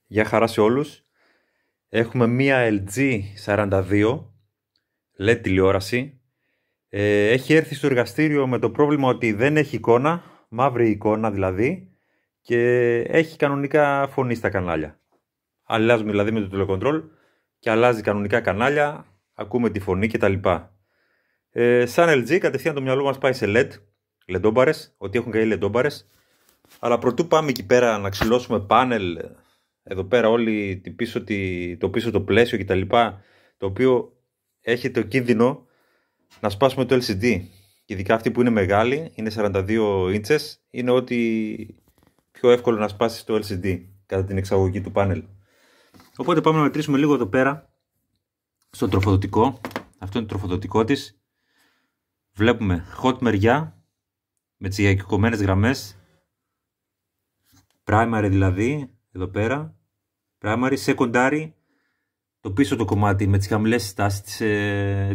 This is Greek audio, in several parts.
Γεια χαρά σε όλους. Έχουμε μία LG 42 LED τηλεόραση. Έχει έρθει στο εργαστήριο με το πρόβλημα ότι δεν έχει εικόνα, μαύρη εικόνα δηλαδή, και έχει κανονικά φωνή στα κανάλια. Αλλάζουμε δηλαδή με το τηλεκοντρόλ και αλλάζει κανονικά κανάλια, ακούμε τη φωνή κτλ. Σαν LG κατευθείαν το μυαλό μας πάει σε LED, λεντόμπαρες, ότι έχουν καεί λεντόμπαρες. Αλλά προτού πάμε εκεί πέρα να ξυλώσουμε πάνελ, εδώ πέρα όλη το πίσω το πλαίσιο κτλ, το οποίο έχει το κίνδυνο να σπάσουμε το LCD. Ειδικά αυτή που είναι μεγάλη, είναι 42 ίντσες, είναι ότι πιο εύκολο να σπάσει το LCD κατά την εξαγωγή του πάνελ. Οπότε πάμε να μετρήσουμε λίγο εδώ πέρα στο τροφοδοτικό. Αυτό είναι το τροφοδοτικό της. Βλέπουμε hot μεριά με τις διακεκομένες γραμμές, primary δηλαδή εδώ πέρα, primary, secondary, το πίσω το κομμάτι με τις χαμηλές στάσεις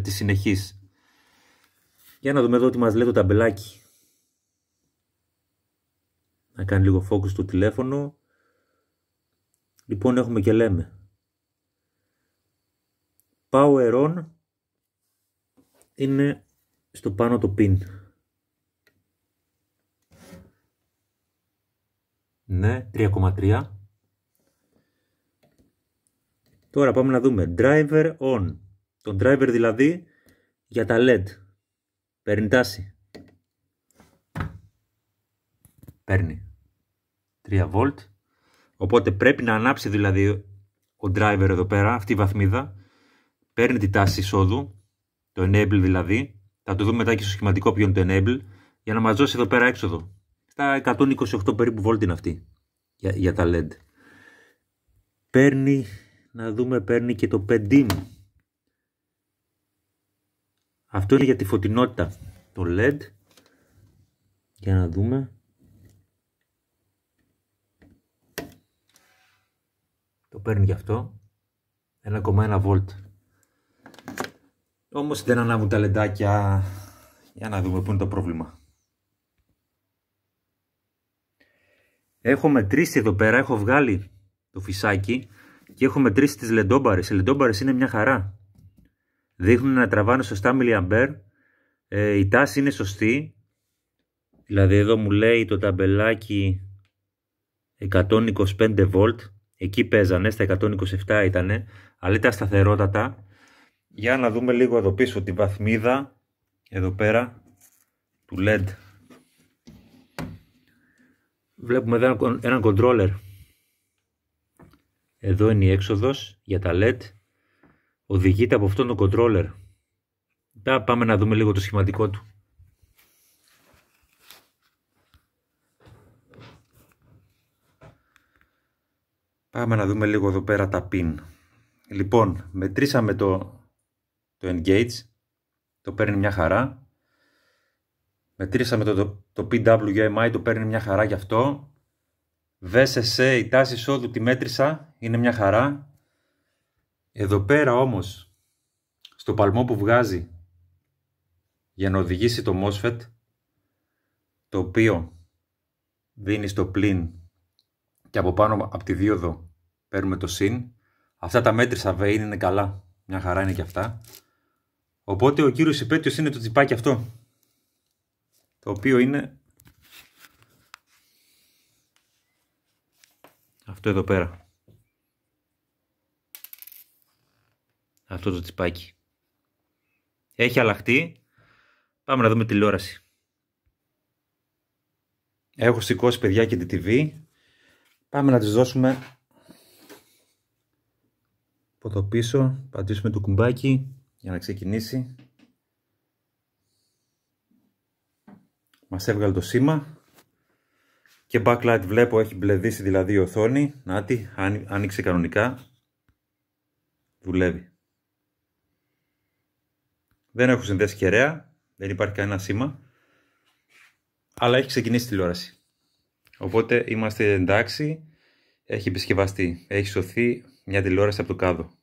της συνεχής. Για να δούμε εδώ τι μας λέει το ταμπελάκι. Να κάνει λίγο focus το τηλέφωνο. Λοιπόν, έχουμε και λέμε power on είναι στο πάνω το pin. Ναι, 3,3. Τώρα πάμε να δούμε driver on. Το driver δηλαδή για τα LED. Παίρνει τάση. Παίρνει 3V. Οπότε πρέπει να ανάψει δηλαδή ο driver εδώ πέρα, αυτή η βαθμίδα. Παίρνει τη τάση εισόδου, το enable δηλαδή. Θα το δούμε μετά και στο σχηματικό ποιο είναι το enable, για να μας δώσει εδώ πέρα έξοδο. Στα 128 περίπου volt είναι αυτή για τα LED. Παίρνει, να δούμε, παίρνει και το PEDIM. Αυτό είναι για τη φωτεινότητα, το LED. Για να δούμε. Το παίρνει και αυτό. 1,1 volt. Όμως δεν ανάβουν τα λεντάκια. Για να δούμε πού είναι το πρόβλημα. Έχω μετρήσει εδώ πέρα, έχω βγάλει το φυσάκι και έχω μετρήσει τις λεντόμπαρες. Οι λεντόμπαρες είναι μια χαρά. Δείχνουν να τραβάνε σωστά mAh. Η τάση είναι σωστή. Δηλαδή εδώ μου λέει το ταμπελάκι 125V. Εκεί παίζανε, στα 127 ήτανε, αλλά ήταν σταθερότατα. Για να δούμε λίγο εδώ πίσω τη βαθμίδα, εδώ πέρα, του LED. Βλέπουμε εδώ έναν controller. Εδώ είναι η έξοδος για τα LED. Οδηγείται από αυτόν τον controller. Πάμε να δούμε λίγο το σχηματικό του. Πάμε να δούμε λίγο εδώ πέρα τα pin. Λοιπόν, μετρήσαμε το engage. Το παίρνει μια χαρά. Μετρήσαμε το PWMI, το παίρνει μια χαρά γι' αυτό. VSS, η τάση εισόδου τη μέτρησα, είναι μια χαρά. Εδώ πέρα όμως, στο παλμό που βγάζει για να οδηγήσει το MOSFET, το οποίο δίνει στο πλην και από πάνω από τη δίωδο παίρνουμε το συν. Αυτά τα μέτρησα βέιν, είναι καλά. Μια χαρά είναι και αυτά. Οπότε ο κύριος υπέτειος είναι το τσιπάκι αυτό. Το οποίο είναι αυτό εδώ πέρα. Αυτό το τσιπάκι. Έχει αλλάχτεί. Πάμε να δούμε τηλεόραση. Έχω σηκώσει παιδιά και τη TV. Πάμε να τις δώσουμε από το πίσω. Πατήσουμε το κουμπάκι για να ξεκινήσει. Μας έβγαλε το σήμα. Και backlight βλέπω έχει μπλεδίσει δηλαδή η οθόνη. Νάτι, άνοιξε κανονικά. Δουλεύει. Δεν έχω συνδέσει κεραία. Δεν υπάρχει κανένα σήμα. Αλλά έχει ξεκινήσει η τηλεόραση. Οπότε είμαστε εντάξει. Έχει επισκευαστεί. Έχει σωθεί μια τηλεόραση από το κάδο.